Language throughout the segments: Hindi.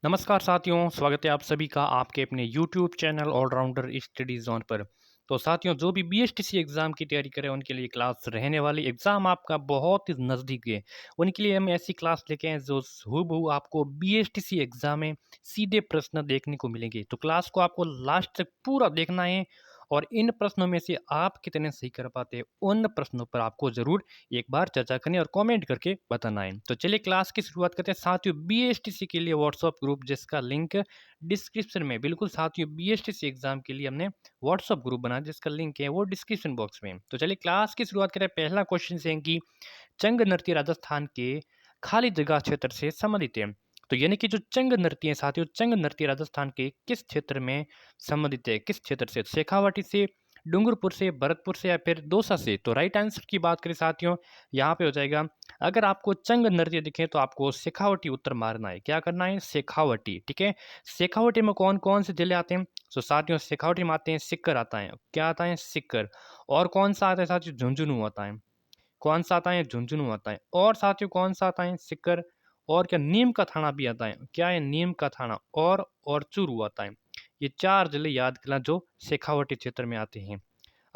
नमस्कार साथियों, स्वागत है आप सभी का आपके अपने YouTube channel Allrounder Study Zone पर। तो साथियों, जो भी बीएसटीसी एग्ज़ाम की तैयारी करें उनके लिए क्लास रहने वाली। एग्ज़ाम आपका बहुत ही नज़दीक है, उनके लिए हम ऐसी क्लास लेके आए हैं जो हूबहू आपको बीएसटीसी एग्ज़ाम में सीधे प्रश्न देखने को मिलेंगे। तो क्लास को आपको लास्ट तक पूरा देखना है और इन प्रश्नों में से आप कितने सही कर पाते हैं, उन प्रश्नों पर आपको ज़रूर एक बार चर्चा करनी और कमेंट करके बताना है। तो चलिए क्लास की शुरुआत करते हैं। साथियों, बीएसटीसी के लिए व्हाट्सएप ग्रुप जिसका लिंक डिस्क्रिप्शन में, बिल्कुल साथियों, बीएसटीसी एग्जाम के लिए हमने व्हाट्सएप ग्रुप बनाया जिसका लिंक है वो डिस्क्रिप्शन बॉक्स में। तो चलिए क्लास की शुरुआत करें। पहला क्वेश्चन से है कि चंग नृत्य राजस्थान के खाली जगह क्षेत्र से संबंधित है। तो यानी कि जो चंग नृत्य है साथियों, चंग नृत्य राजस्थान के किस क्षेत्र में संबंधित है, किस क्षेत्र से? शेखावाटी से, डूंगरपुर से, भरतपुर से या फिर दौसा से? तो राइट आंसर की बात करें साथियों, यहाँ पे हो जाएगा, अगर आपको चंग नृत्य दिखे तो आपको शेखावटी उत्तर मारना है। क्या करना है? शेखावटी। ठीक है। शेखावटी में कौन कौन से जिले आते हैं? तो साथियों, शेखावटी में आते हैं सिक्कर आता है। क्या आता है? सिक्कर। और कौन सा आता है साथियों? झुंझुनू आता है। कौन सा आता है? झुंझुनू आता है। और साथियों कौन सा आता है? सिक्कर। और क्या नीम का थाना भी आता है? क्या है? नीम का थाना। और चूरू आता है। ये 4 जिले याद करना जो शेखावटी क्षेत्र में आते हैं।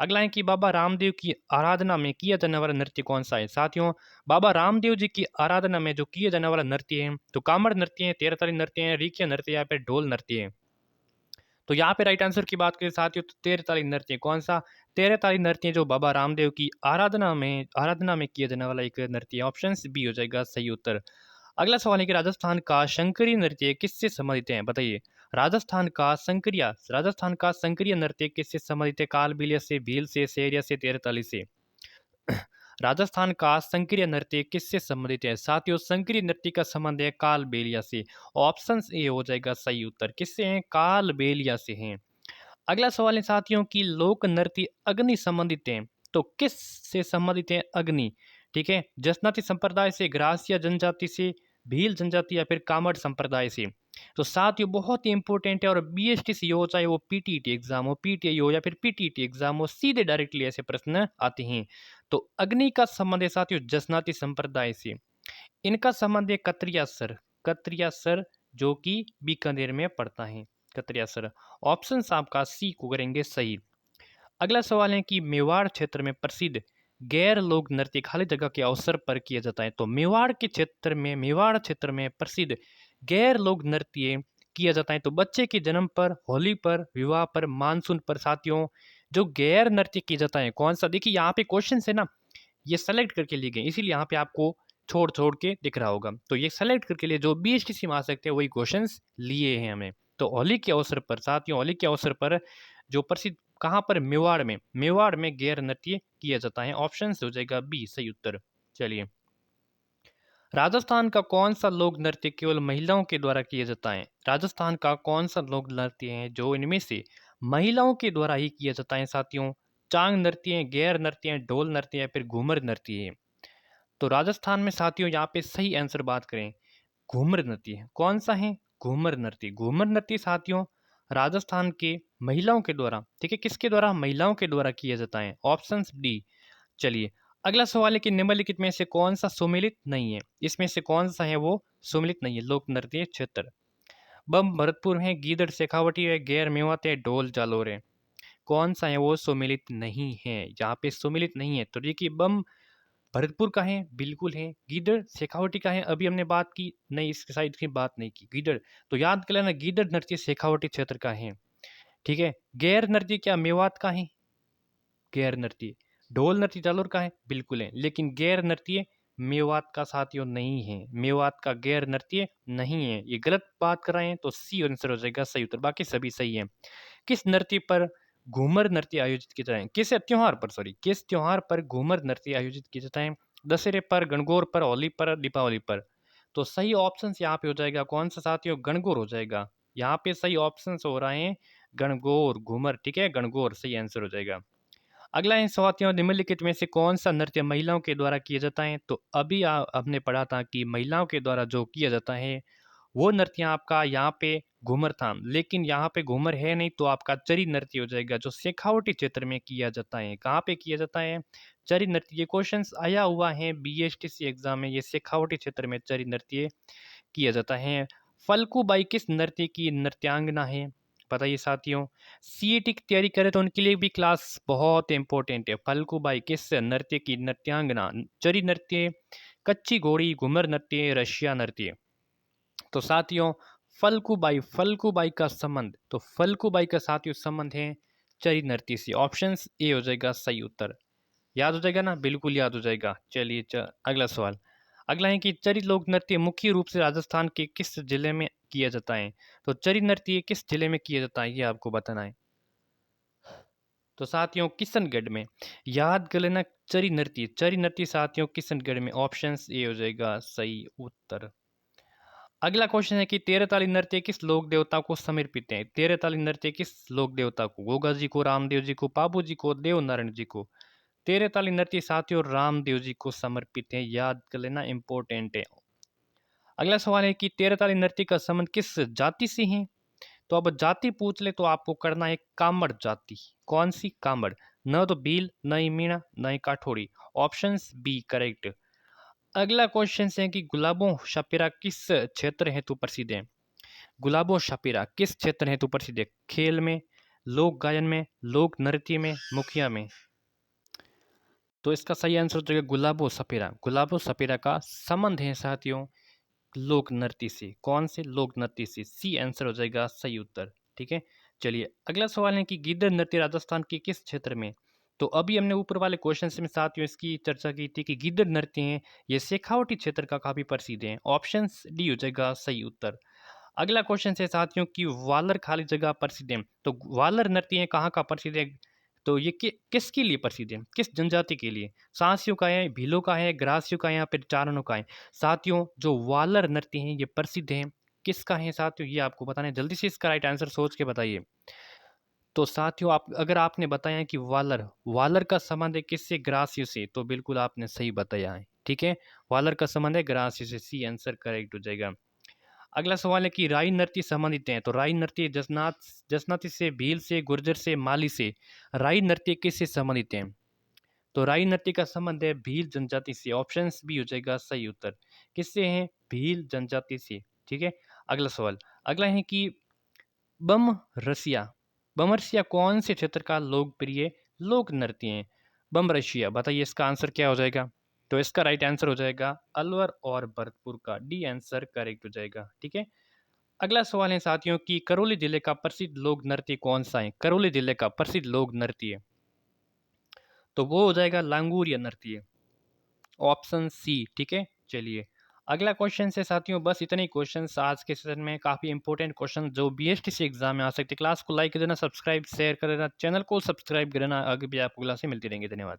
अगला है कि बाबा रामदेव की आराधना में किया जाने वाला नृत्य कौन सा है? साथियों, बाबा रामदेव जी की आराधना में जो किया जाने वाला नृत्य है, तो कामड़ नृत्य है, तेरताली नृत्य है, रीकिया नृत्य है या फिर ढोल नृत्य है? तो यहाँ पे राइट आंसर की बात करें साथियों, तो तेरताली नृत्य। कौन सा? तेरताली नृत्य जो बाबा रामदेव की आराधना में किया जाने वाला एक नृत्य है। ऑप्शन बी हो जाएगा सही उत्तर। अगला सवाल है कि राजस्थान का शंकरी नृत्य किससे संबंधित है? बताइए। राजस्थान का संकरिया नृत्य किससे संबंधित है? कालबेलिया से, भील से, सेरिया से, तेरताली से? राजस्थान का संक्रिय नृत्य किससे संबंधित है? साथियों, संक्रिय नृत्य का संबंध है कालबेलिया से। ऑप्शन ए हो जाएगा सही उत्तर। किससे हैं? कालबेलिया से हैं। अगला सवाल है साथियों कि लोक नृत्य अग्नि संबंधित है। तो किस से संबंधित है अग्नि? ठीक है। जसनाती संप्रदाय से, ग्रासिया जनजाति से, भील जनजाति या फिर कामड़ संप्रदाय से? तो साथियों बहुत ही इंपॉर्टेंट है, और बीएसटीसी हो चाहे वो पीटीईटी एग्जाम हो, पीटीआई हो या फिर पीटीईटी एग्जाम हो, सीधे डायरेक्टली ऐसे प्रश्न आते हैं। तो अग्नि का संबंध है साथियों जसनाती संप्रदाय से। इनका संबंध है कत्रिया सर, जो कि बीकानेर में पड़ता है। कत्रिया सर। ऑप्शन आपका सी को करेंगे सही। अगला सवाल है कि मेवाड़ क्षेत्र में प्रसिद्ध गैर लोक नृत्य खाली जगह के अवसर पर किया जाता है। तो मेवाड़ क्षेत्र में प्रसिद्ध गैर लोक नृत्य किया जाता है। तो बच्चे के जन्म पर, होली पर, विवाह पर, मानसून पर साथियों, जो गैर नृत्य किया जाता है कौन सा? देखिए यहाँ पे क्वेश्चन है ना, ये सेलेक्ट करके लिए गए, इसीलिए यहाँ पे आपको छोड़ छोड़ के दिख रहा होगा। तो ये सेलेक्ट करके लिए जो बीएसटीसी में आ सकते हैं वही क्वेश्चंस लिए हैं हमें। तो होली के अवसर पर साथियों, होली के अवसर पर जो प्रसिद्ध, कहाँ पर? मेवाड़ में गैर नृत्य किया जाता है। ऑप्शन हो जाएगा बी सही उत्तर। चलिए, राजस्थान का कौन सा लोक नृत्य केवल महिलाओं के द्वारा किया जाता है? राजस्थान का कौन सा लोक नृत्य है जो इनमें से महिलाओं के द्वारा ही किया जाता है साथियों? चांग नृत्य है, गैर नृत्य है, ढोल नृत्य है, फिर घूमर नृत्य है? तो राजस्थान में साथियों यहाँ पे सही आंसर बात करें, घूमर नृत्य है। कौन सा है? घूमर नृत्य। घूमर नृत्य साथियों राजस्थान के महिलाओं के द्वारा, ठीक है, किसके द्वारा? महिलाओं के द्वारा किया जाता है। Option D. चलिए, अगला सवाल है कि निम्नलिखित में से कौन सा सुमेलित नहीं है? इसमें से कौन सा है वो सुमेलित नहीं है लोक नृत्य क्षेत्र? बम भरतपुर है, गीदड़ शेखावटी है, गैर मेवात है, ढोल जालोर है? कौन सा है वो सुमेलित नहीं है? यहाँ पे सुमेलित नहीं है। तो देखिए, बम भरतपुर का है, बिल्कुल है। गीदड़ शेखावटी का है, अभी हमने बात की नहीं, इसके साइड की बात नहीं की। गीदड़, तो याद कर लेना, गीदड़ नृत्य शेखावटी क्षेत्र का है। ठीक है। गैर नृत्य क्या मेवात का है? गैर नृत्य। ढोल नृत्य जालोर का है, बिल्कुल है, लेकिन गैर नृत्य मेवात का साथियों नहीं है। मेवात का गैर नृत्य नहीं है, ये गलत बात कर रहे हैं। तो सी आंसर हो जाएगा सही उत्तर, बाकी सभी सही है। किस नृत्य पर घूमर नृत्य आयोजित किया जाता है? किस त्योहार पर घूमर नृत्य आयोजित किया जाता है? दशहरे पर, गणगौर पर, होली पर, दीपावली पर? तो सही ऑप्शन यहाँ पे हो जाएगा कौन सा साथियों? गणगौर हो जाएगा। यहाँ पे सही ऑप्शन हो रहे हैं गणगौर, घूमर। ठीक है, गणगौर सही आंसर हो जाएगा। अगला है साथियों, निम्नलिखित में से कौन सा नृत्य महिलाओं के द्वारा किया जाता है? तो अभी हमने पढ़ा था कि महिलाओं के द्वारा जो किया जाता है वो नृत्य आपका यहाँ पे घूमर था, लेकिन यहाँ पे घूमर है नहीं, तो आपका चरी नृत्य हो जाएगा जो शेखावटी क्षेत्र में किया जाता है। कहाँ पे किया जाता है? चरी नृत्य। ये क्वेश्चंस आया हुआ है बीएसटीसी एग्जाम में, ये शेखावटी क्षेत्र में चरी नृत्य किया जाता है। फल्गुबाई किस नृत्य की नृत्यांगना है? बताइए साथियों। सीईटी की तैयारी करें तो उनके लिए भी क्लास बहुत इंपॉर्टेंट है। फल्गुबाई किस नृत्य की नृत्यांगना? चरी नृत्य, कच्ची घोड़ी, घूमर नृत्य, रशिया नृत्य। तो साथियों फल्गुबाई का संबंध, तो फल्गुबाई का साथियों संबंध है चरी नृत्य से। ऑप्शन ए हो जाएगा सही उत्तर। याद हो जाएगा ना? बिल्कुल याद हो जाएगा। चलिए अगला सवाल। अगला है कि चरी लोक नृत्य मुख्य रूप से राजस्थान के किस जिले में किया जाता है? तो चरी नृत्य किस जिले में किया जाता है ये आपको बताना है। तो साथियों किशनगढ़ में। याद कर लेना, चरी नृत्य साथियों किशनगढ़ में। ऑप्शन ए हो जाएगा सही उत्तर। अगला क्वेश्चन है कि तेरताली नृत्य किस लोक देवता को समर्पित है? तेरताली नृत्य किस लोक देवता को? गोगा जी को, रामदेव जी को, पाबू जी को, देव नारायण जी को। तेरताली नृत्य साथियों रामदेव जी को समर्पित है। याद कर लेना, इंपॉर्टेंट है। अगला सवाल है कि तेरताली नृत्य का संबंध किस जाति से है? तो अब जाति पूछ ले तो आपको करना है कामड़ जाति। कौन सी? कामड़। न तो भील, न ही मीणा, न ही काठोड़ी। Option B correct. अगला क्वेश्चन है कि गुलाबो शापिरा किस क्षेत्र हेतु प्रसिद्ध है? गुलाबो शापिरा किस क्षेत्र हेतु प्रसिद्ध है? खेल में, लोक गायन में, लोक नृत्य में, मुखिया में। तो इसका सही आंसर हो जाएगा गुलाबो सपेरा। गुलाबो सपेरा का संबंध है साथियों लोक नृत्य से। कौन से? लोक नृत्य से। सी आंसर हो जाएगा सही उत्तर। ठीक है। चलिए अगला सवाल है कि गिद्ध नृत्य राजस्थान के किस क्षेत्र में? तो अभी हमने ऊपर वाले क्वेश्चन में साथियों इसकी चर्चा की थी कि गिद्ध नृत्य है ये शेखावटी क्षेत्र का काफी प्रसिद्ध है। ऑप्शन डी हो जाएगा सही उत्तर। अगला क्वेश्चन है साथियों कि वालर खाली जगह प्रसिद्ध है। तो वालर नृत्य कहाँ का प्रसिद्ध है? तो ये किसके लिए प्रसिद्ध है? किस जनजाति के लिए? सांसियों का है, भीलों का है, ग्रासियों का है या फिर चारणों का है? साथियों जो वालर नृत्य है ये प्रसिद्ध है किसका है साथियों ये आपको बताना है। जल्दी से इसका राइट आंसर सोच के बताइए। तो साथियों आप अगर आपने बताया कि वालर वालर का संबंध है किससे? ग्रासियों से। तो बिल्कुल आपने सही बताया है। ठीक है। वालर का संबंध है ग्रासियों से। सी आंसर करेक्ट हो जाएगा। अगला सवाल है कि राई नृत्य संबंधित हैं। तो राई नृत्य जसनाती से, भील से, गुर्जर से, माली से। राई नृत्य किससे संबंधित हैं? तो राई नृत्य का संबंध है भील जनजाति से। ऑप्शन बी हो जाएगा सही उत्तर। किससे है? भील जनजाति से। ठीक है। अगला सवाल। अगला है कि बम रसिया बम रसिया कौन से क्षेत्र का लोकप्रिय लोक नृत्य है? बम रसिया बताइए इसका आंसर क्या हो जाएगा? तो इसका राइट आंसर हो जाएगा अलवर और भरतपुर का। डी आंसर करेक्ट हो जाएगा। ठीक है। अगला सवाल है साथियों कि करौली जिले का प्रसिद्ध लोक नृत्य कौन सा है? करौली जिले का प्रसिद्ध लोक नृत्य तो वो हो जाएगा लांगूरिया नृत्य। Option C. ठीक है। चलिए अगला क्वेश्चन से साथियों बस इतने ही क्वेश्चन आज के सेशन में। काफी इंपॉर्टेंट क्वेश्चन जो बीएसटीसी एग्जाम में आ सकते। क्लास को लाइक कर देना, सब्सक्राइब शेयर कर देना, चैनल को सब्सक्राइब कर देना। आगे भी आपको क्लासें मिलती रहेंगी। धन्यवाद।